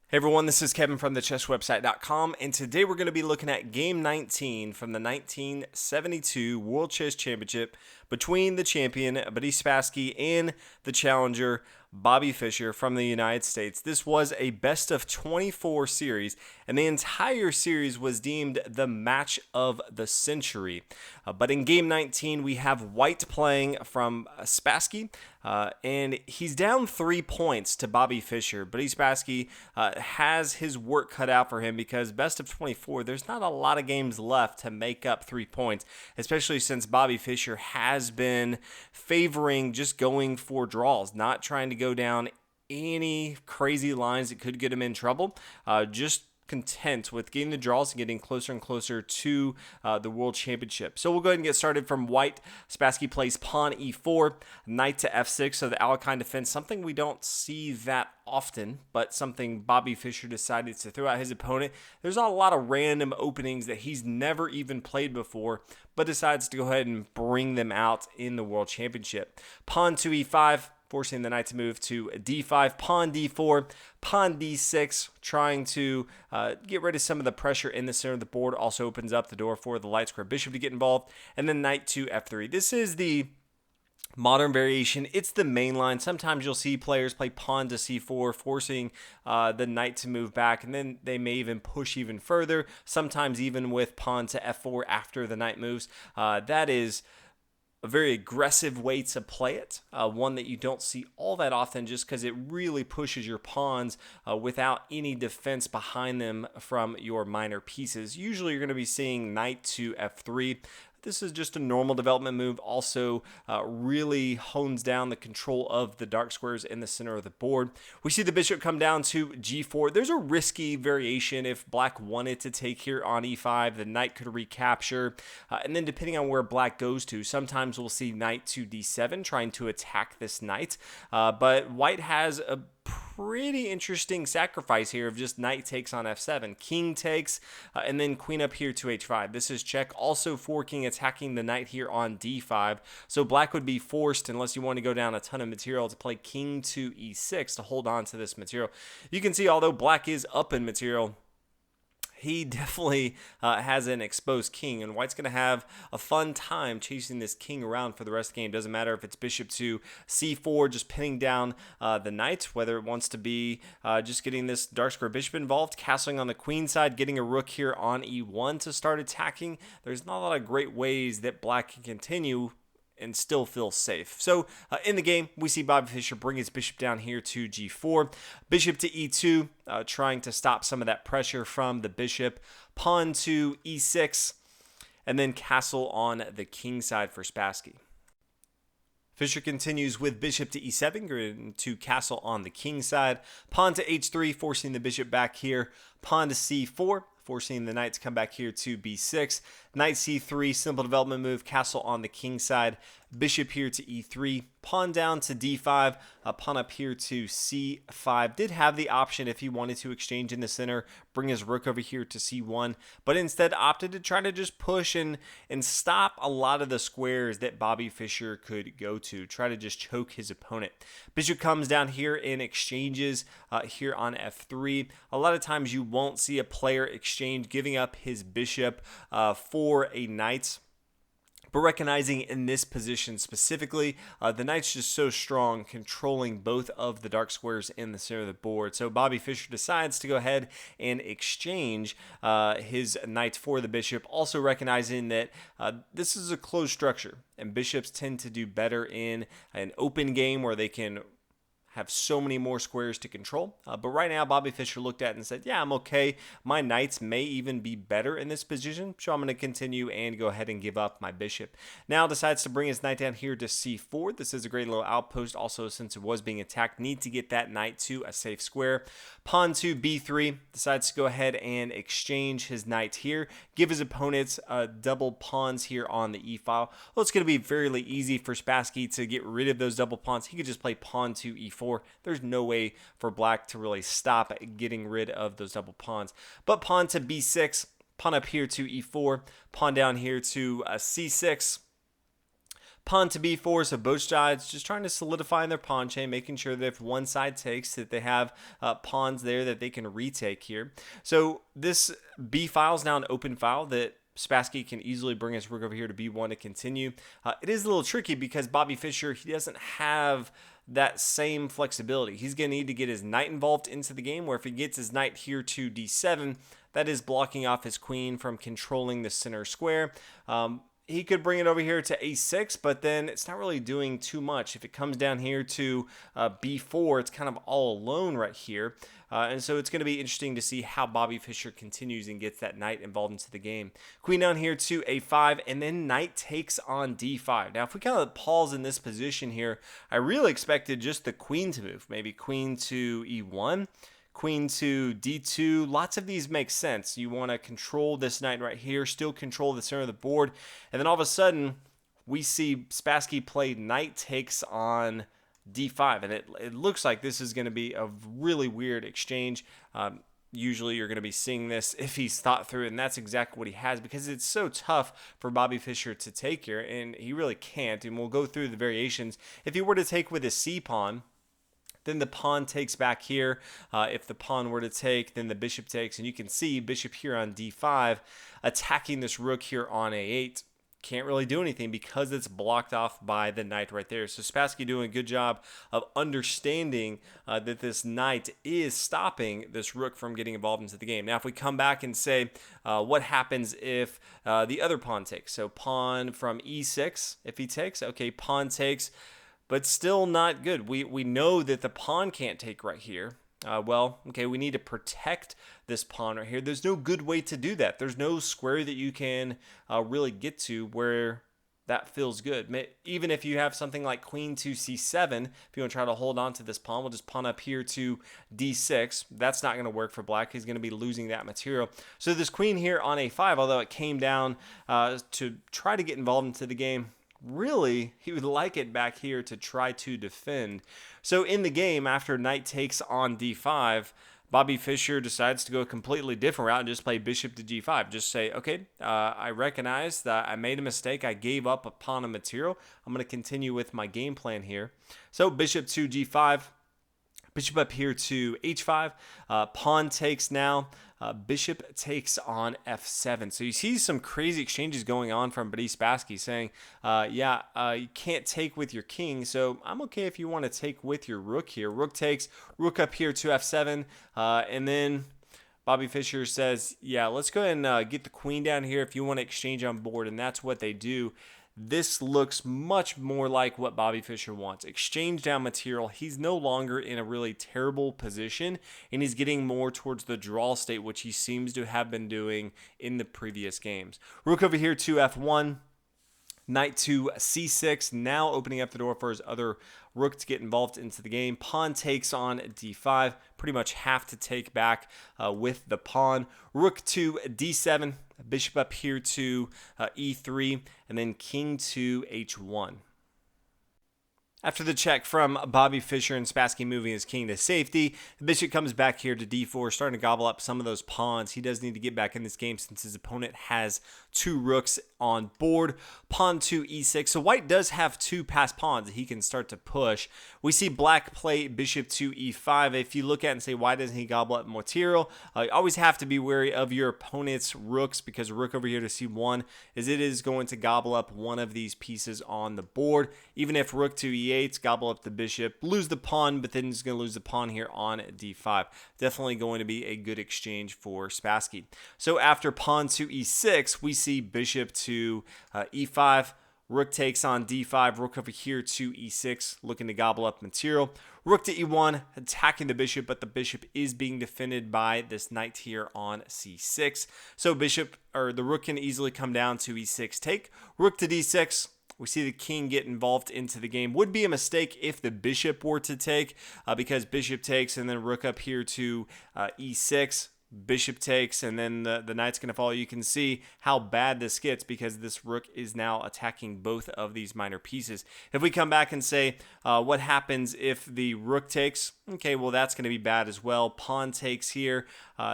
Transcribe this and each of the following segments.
Hey everyone, this is Kevin from thechesswebsite.com, and today we're going to be looking at Game 19 from the 1972 World Chess Championship between the champion, Buddy Spassky, and the challenger, Bobby Fischer from the United States. This was a best of 24 series, and the entire series was deemed the match of the century. But in Game 19, we have White playing from Spassky, and he's down 3 points to Bobby Fischer. Buddy Spassky has his work cut out for him because best of 24, there's not a lot of games left to make up 3 points, especially since Bobby Fischer has been favoring just going for draws, not trying to go down any crazy lines that could get him in trouble. Just content with getting the draws and getting closer and closer to the World Championship. So we'll go ahead and get started from White. Spassky plays pawn e4, knight to f6, so the Alekhine defense, something we don't see that often, but something Bobby Fischer decided to throw at his opponent. There's a lot of random openings that he's never even played before, but decides to go ahead and bring them out in the World Championship. Pawn to e5, forcing the knight to move to d5, pawn d4, pawn d6, trying to get rid of some of the pressure in the center of the board. Also opens up the door for the light square bishop to get involved, and then knight to f3. This is the modern variation. It's the main line. Sometimes you'll see players play pawn to c4, forcing the knight to move back, and then they may even push even further, sometimes even with pawn to f4 after the knight moves. That is a very aggressive way to play it, one that you don't see all that often just because it really pushes your pawns without any defense behind them from your minor pieces. Usually you're going to be seeing knight to f3. This is just a normal development move. Also really hones down the control of the dark squares in the center of the board. We see the bishop come down to g4. There's a risky variation if black wanted to take here on e5. The knight could recapture. And then depending on where black goes to, sometimes we'll see knight to d7 trying to attack this knight. But white has a pretty interesting sacrifice here of just knight takes on f7, king takes, and then queen up here to h5. This is check, also forking, attacking the knight here on d5. So black would be forced, unless you want to go down a ton of material, to play king to e6 to hold on to this material. You can see, although black is up in material, he definitely has an exposed king, and white's going to have a fun time chasing this king around for the rest of the game. Doesn't matter if it's bishop to c4, just pinning down the knight, whether it wants to be just getting this dark square bishop involved, castling on the queen side, getting a rook here on e1 to start attacking. There's not a lot of great ways that black can continue and still feel safe. So in the game, we see Bobby Fischer bring his bishop down here to g4, bishop to e2, trying to stop some of that pressure from the bishop, pawn to e6, and then castle on the king side for Spassky. Fischer continues with bishop to e7, going to castle on the king side, pawn to h3, forcing the bishop back here, pawn to c4, forcing the knight to come back here to b6, knight c3, simple development move, castle on the king side, bishop here to e3, pawn down to d5, pawn up here to c5. Did have the option if he wanted to exchange in the center, bring his rook over here to c1, but instead opted to try to just push and stop a lot of the squares that Bobby Fischer could go to, try to just choke his opponent. Bishop comes down here and exchanges here on f3. A lot of times you won't see a player exchange giving up his bishop for a knight. But recognizing in this position specifically, the knight's just so strong, controlling both of the dark squares in the center of the board. So Bobby Fischer decides to go ahead and exchange his knight for the bishop, also recognizing that this is a closed structure, and bishops tend to do better in an open game where they can have so many more squares to control. But right now, Bobby Fischer looked at it and said, yeah, I'm okay. My knights may even be better in this position, so I'm going to continue and go ahead and give up my bishop. Now decides to bring his knight down here to c4. This is a great little outpost. Also, since it was being attacked, need to get that knight to a safe square. Pawn to b3. Decides to go ahead and exchange his knight here. Give his opponents double pawns here on the e-file. Well, it's going to be fairly easy for Spassky to get rid of those double pawns. He could just play pawn to e4. There's no way for black to really stop getting rid of those double pawns. But pawn to b6, pawn up here to e4, pawn down here to c6, Pawn to b4, so both sides just trying to solidify in their pawn chain, making sure that if one side takes, that they have pawns there that they can retake here. So this b file is now an open file that Spassky can easily bring his rook over here to b1 to continue. It is a little tricky because Bobby Fischer, he doesn't have that same flexibility. He's going to need to get his knight involved into the game, where if he gets his knight here to d7, that is blocking off his queen from controlling the center square. He could bring it over here to a6, but then it's not really doing too much. If it comes down here to b4, it's kind of all alone right here. And so it's going to be interesting to see how Bobby Fischer continues and gets that knight involved into the game. Queen down here to a5, and then knight takes on d5. Now, if we kind of pause in this position here, I really expected just the queen to move. Maybe queen to e1. Queen to d2, lots of these make sense. You want to control this knight right here, still control the center of the board, and then all of a sudden, we see Spassky play knight takes on d5, and it looks like this is going to be a really weird exchange. Usually you're going to be seeing this if he's thought through it, and that's exactly what he has, because it's so tough for Bobby Fischer to take here, and he really can't, and we'll go through the variations. If he were to take with his c-pawn, then the pawn takes back here. If the pawn were to take, then the bishop takes. And you can see bishop here on d5 attacking this rook here on a8. Can't really do anything because it's blocked off by the knight right there. So Spassky doing a good job of understanding that this knight is stopping this rook from getting involved into the game. Now, if we come back and say what happens if the other pawn takes. So pawn from e6, if he takes, okay, pawn takes, but still not good. We know that the pawn can't take right here. Well, okay, we need to protect this pawn right here. There's no good way to do that. There's no square that you can really get to where that feels good. Even if you have something like queen to c7, if you want to try to hold on to this pawn, we'll just pawn up here to d6. That's not going to work for black. He's going to be losing that material. So this queen here on a5, although it came down to try to get involved into the game, really, he would like it back here to try to defend. So in the game, after knight takes on d5, Bobby Fischer decides to go a completely different route and just play bishop to g5. Just say, okay, I recognize that I made a mistake. I gave up a pawn of material. I'm going to continue with my game plan here. So bishop to g5. Bishop up here to h5. Pawn takes now. Bishop takes on f7. So you see some crazy exchanges going on from Spassky saying, you can't take with your king, so I'm okay if you want to take with your rook here. Rook takes, rook up here to f7, and then Bobby Fischer says, yeah, let's go ahead and get the queen down here if you want to exchange on board, and that's what they do. This looks much more like what Bobby Fischer wants. Exchange down material. He's no longer in a really terrible position, and he's getting more towards the draw state, which he seems to have been doing in the previous games. Rook over here to f1. Knight to c6, now opening up the door for his other rook to get involved into the game. Pawn takes on d5, pretty much have to take back with the pawn. Rook to d7, bishop up here to e3, and then king to h1. After the check from Bobby Fischer and Spassky moving his king to safety, the bishop comes back here to d4, starting to gobble up some of those pawns. He does need to get back in this game since his opponent has two rooks on board. Pawn to e6. So white does have two passed pawns that he can start to push. We see black play bishop to e5. If you look at it and say, why doesn't he gobble up material? You always have to be wary of your opponent's rooks, because rook over here to c1 is it is going to gobble up one of these pieces on the board. Even if rook to e8, gobble up the bishop, lose the pawn, but then he's going to lose the pawn here on d5. Definitely going to be a good exchange for Spassky. So after pawn to e6, we see bishop to e5. Rook takes on d5. Rook over here to e6, looking to gobble up material. Rook to e1, attacking the bishop, but the bishop is being defended by this knight here on c6. So the rook can easily come down to e6 take. Rook to d6. We see the king get involved into the game. Would be a mistake if the bishop were to take, because bishop takes and then rook up here to e6. Bishop takes, and then the knight's going to follow. You can see how bad this gets because this rook is now attacking both of these minor pieces. If we come back and say, what happens if the rook takes? Okay, well, that's going to be bad as well. Pawn takes here.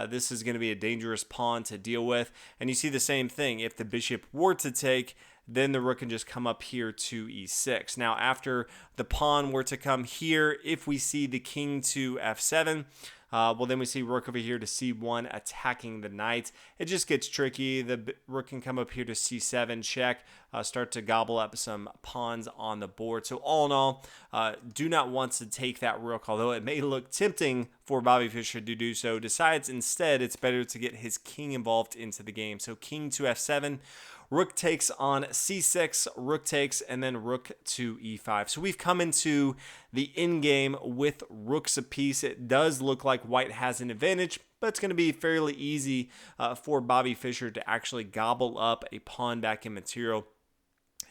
This is going to be a dangerous pawn to deal with. And you see the same thing. If the bishop were to take, then the rook can just come up here to e6. Now, after the pawn were to come here, if we see the king to f7, well, then we see rook over here to c1 attacking the knight. It just gets tricky. The rook can come up here to c7 check, start to gobble up some pawns on the board. So all in all, do not want to take that rook, although it may look tempting for Bobby Fischer to do so. Decides instead it's better to get his king involved into the game. So king to f7. Rook takes on c6, rook takes, and then rook to e5. So we've come into the endgame with rooks apiece. It does look like white has an advantage, but it's going to be fairly easy for Bobby Fischer to actually gobble up a pawn back in material.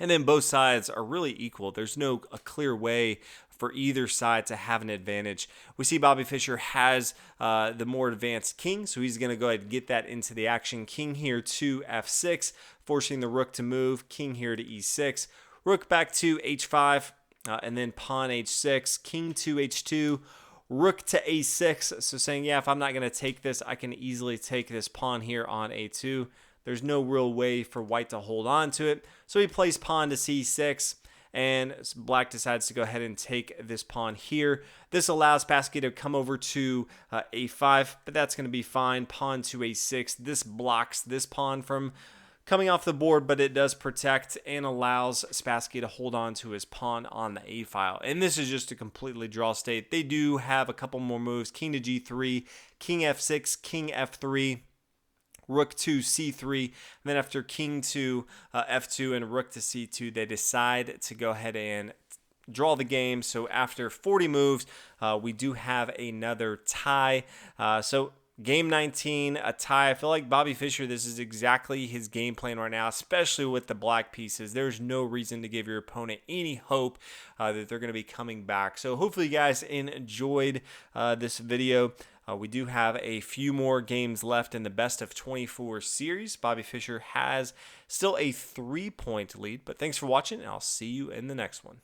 And then both sides are really equal. There's no a clear way for either side to have an advantage. We see Bobby Fischer has the more advanced king, so he's going to go ahead and get that into the action. King here to f6, forcing the rook to move. King here to e6. Rook back to h5, and then pawn h6. King to h2. Rook to a6, so saying, yeah, if I'm not going to take this, I can easily take this pawn here on a2. There's no real way for white to hold on to it. So he plays pawn to c6, and black decides to go ahead and take this pawn here. This allows Spassky to come over to a5, but that's going to be fine. Pawn to a6. This blocks this pawn from coming off the board, but it does protect and allows Spassky to hold on to his pawn on the a file. And this is just a completely draw state. They do have a couple more moves. King to g3, king f6, king f3. Rook to c3, and then after king to f2 and rook to c2, they decide to go ahead and draw the game. So after 40 moves, we do have another tie. So game 19, a tie. I feel like Bobby Fischer, this is exactly his game plan right now, especially with the black pieces. There's no reason to give your opponent any hope that they're going to be coming back. So hopefully you guys enjoyed this video. We do have a few more games left in the best of 24 series. Bobby Fischer has still a 3-point lead, but thanks for watching, and I'll see you in the next one.